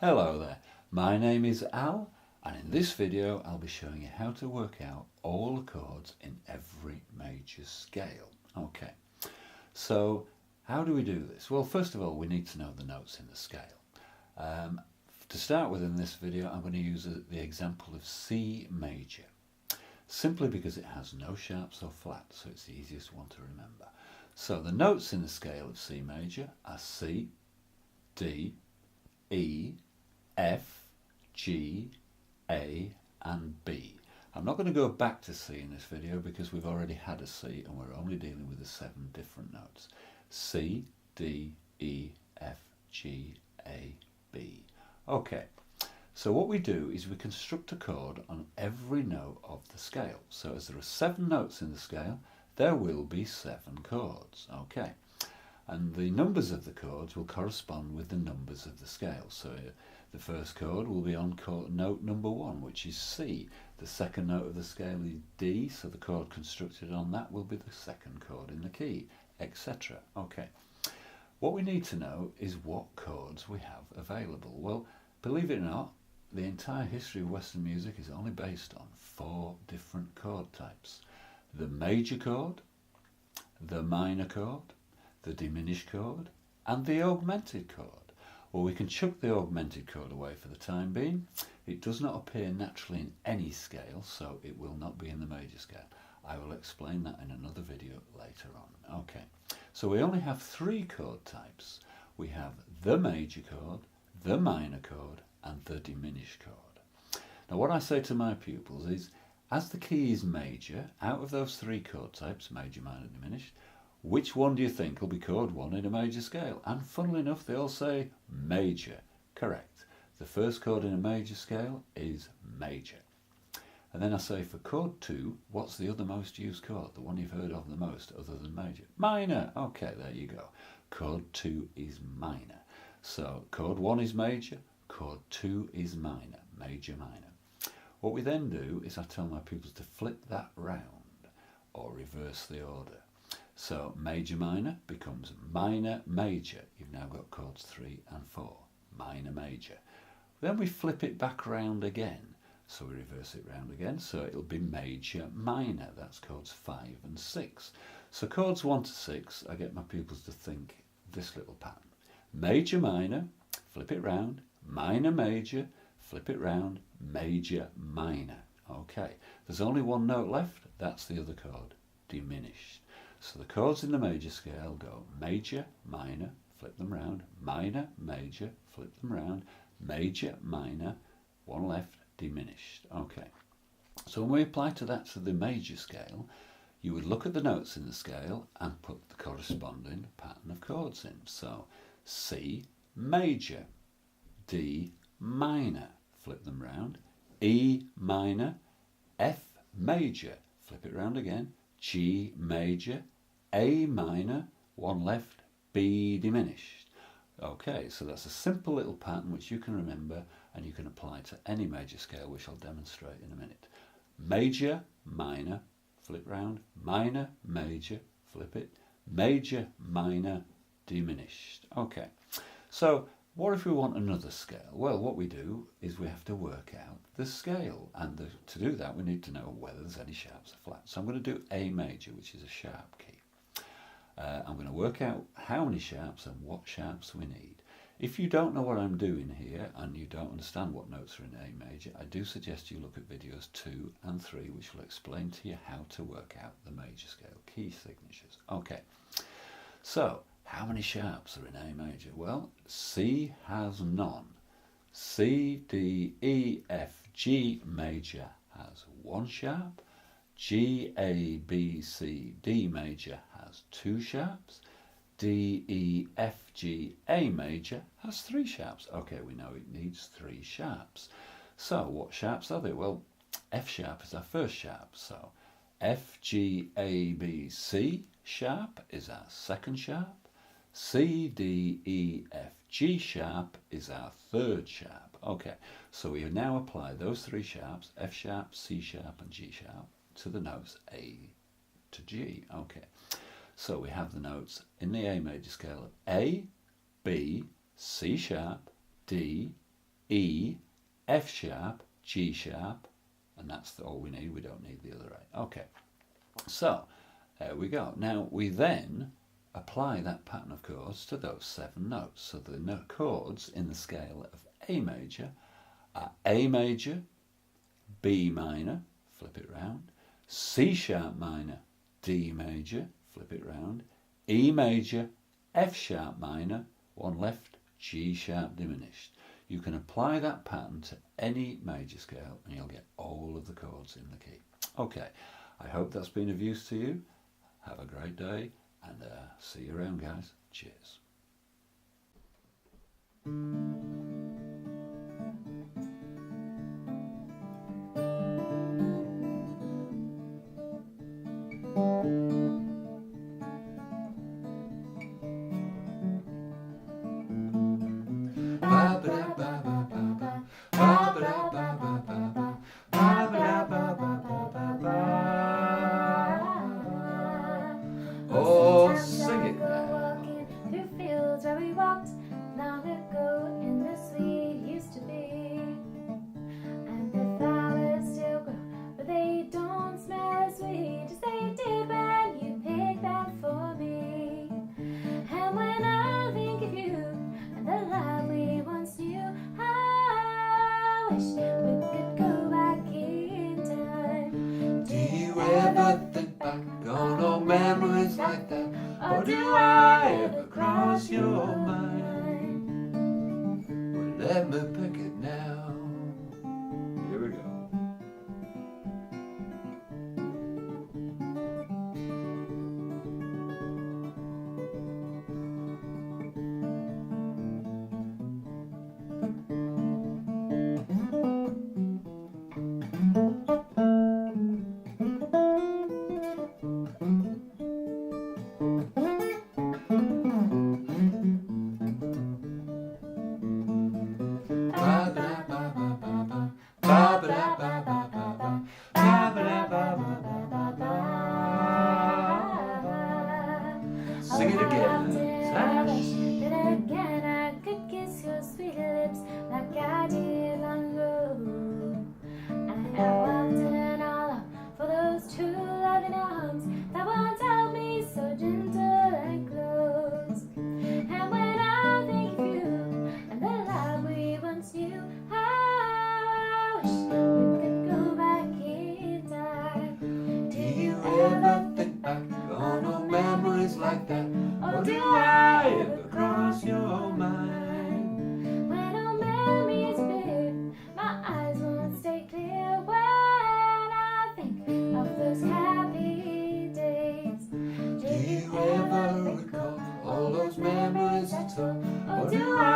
Hello there, my name is Al, and in this video I'll be showing you how to work out all the chords in every major scale. Okay, so how do we do this? Well, first of all we need to know the notes in the scale. To start with in this video I'm going to use the example of C major, simply because it has no sharps or flats, so it's the easiest one to remember. So the notes in the scale of C major are C, D, E, F, G, A and B. I'm not going to go back to C in this video because we've already had a C and we're only dealing with the 7 different notes. C, D, E, F, G, A, B. Okay, so what we do is we construct a chord on every note of the scale. So as there are 7 notes in the scale, there will be 7 chords. Okay, and the numbers of the chords will correspond with the numbers of the scale. So the first chord will be on note number 1, which is C. The second note of the scale is D, so the chord constructed on that will be the second chord in the key, etc. Okay, what we need to know is what chords we have available. Well, believe it or not, the entire history of Western music is only based on 4 different chord types: the major chord, the minor chord, the diminished chord and the augmented chord. Well, we can chuck the augmented chord away for the time being. It does not appear naturally in any scale, so it will not be in the major scale. I will explain that in another video later on. Okay, so we only have 3 chord types. We have the major chord, the minor chord and the diminished chord. Now what I say to my pupils is, as the key is major, out of those 3 chord types, major, minor, diminished, which one do you think will be chord 1 in a major scale? And funnily enough, they all say major. Correct. The first chord in a major scale is major. And then I say for chord 2, what's the other most used chord? The one you've heard of the most other than major? Minor. Okay, there you go. Chord 2 is minor. So chord 1 is major, chord 2 is minor, major, minor. What we then do is I tell my pupils to flip that round or reverse the order. So major minor becomes minor major. You've now got chords 3 and 4. Minor major. Then we flip it back round again. So we reverse it round again. So it'll be major minor. That's chords 5 and 6. So chords 1 to 6, I get my pupils to think this little pattern. Major minor, flip it round. Minor major, flip it round. Major minor. Okay, there's only one note left. That's the other chord, diminished. So the chords in the major scale go major, minor, flip them round, minor, major, flip them round, major, minor, one left, diminished. Okay, so when we apply that to the major scale, you would look at the notes in the scale and put the corresponding pattern of chords in. So C major, D minor, flip them round, E minor, F major, flip it round again, G major, A minor, one left, B diminished. Okay, so that's a simple little pattern which you can remember and you can apply to any major scale, which I'll demonstrate in a minute. Major, minor, flip round, minor, major, flip it, major, minor, diminished. Okay, so what if we want another scale? Well, what we do is we have to work out the scale, and to do that we need to know whether there's any sharps or flats. So I'm going to do A major, which is a sharp key. I'm going to work out how many sharps and what sharps we need. If you don't know what I'm doing here and you don't understand what notes are in A major, I do suggest you look at videos 2 and 3, which will explain to you how to work out the major scale key signatures. Okay, so how many sharps are in A major? Well, C has none. C, D, E, F, G major has 1 sharp. G, A, B, C, D major has 2 sharps. D, E, F, G, A major has 3 sharps. Okay, we know it needs 3 sharps. So what sharps are they? Well, F sharp is our first sharp. So F, G, A, B, C sharp is our second sharp. C, D, E, F, G sharp is our third sharp. Okay, so we now apply those 3 sharps, F sharp, C sharp and G sharp, to the notes A to G. Okay, so we have the notes in the A major scale of A, B, C sharp, D, E, F sharp, G sharp, and that's all we need. We don't need the other 8. Okay, so there we go. Now we then apply that pattern of chords to those 7 notes. So the chords in the scale of A major are A major, B minor, flip it round, C sharp minor, D major, flip it round, E major, F sharp minor, one left, G sharp diminished. You can apply that pattern to any major scale and you'll get all of the chords in the key. Okay, I hope that's been of use to you. Have a great day and see you around, guys. Cheers. Oh, sing it now. Walking through fields where we walked long ago in the sweet used to be. And the flowers still grow, but they don't smell as sweet as they did when you picked them for me. And when I think of you and the love we once knew, I wish we could go back in time. Do you ever think back on old memories like that? Or do I ever cross your mind? Well, let me pick it now. Here we go. Sing it again. That again I could kiss your sweet lips like I did long ago. And how often I'll long for those true loving arms that once held me so gentle and close. And when I think of you and the love we once knew, how I wish we could go back in time. Do you ever think back on old memories like that? Or do I ever cross your mind? When old memories appear, my eyes won't stay clear when I think of those happy days. Do you ever recall all those memories at all? Or do I